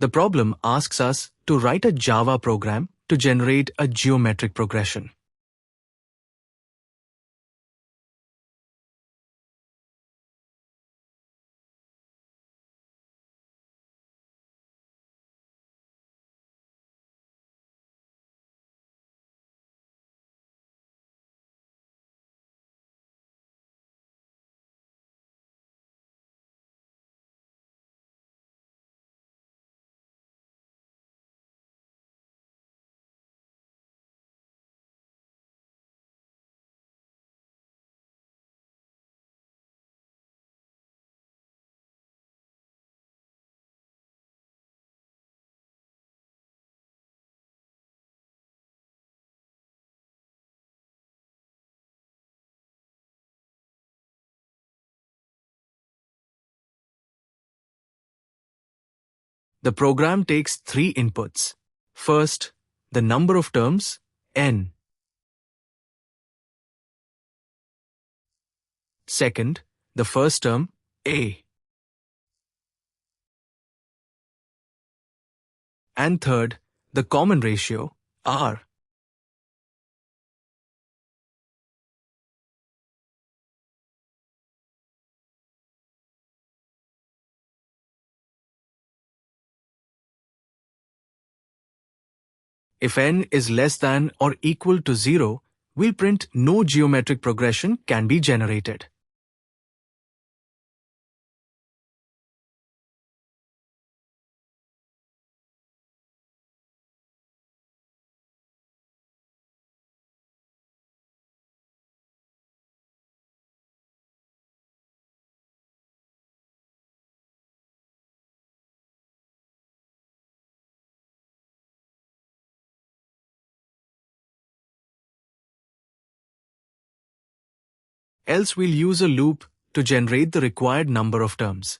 The problem asks us to write a Java program to generate a geometric progression. The program takes 3 inputs. First, the number of terms, n. Second, the first term, a. And third, the common ratio, r. If n is less than or equal to 0, we'll print no geometric progression can be generated. Else we'll use a loop to generate the required number of terms.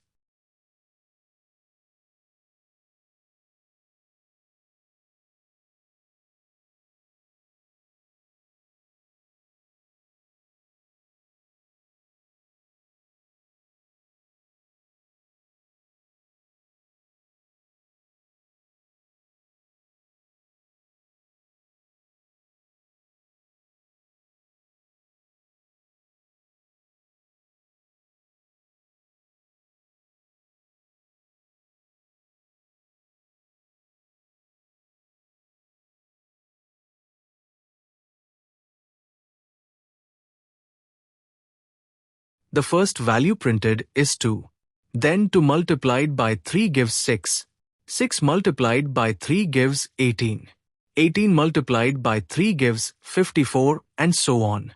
The first value printed is 2. Then 2 multiplied by 3 gives 6. 6 multiplied by 3 gives 18. 18 multiplied by 3 gives 54, and so on.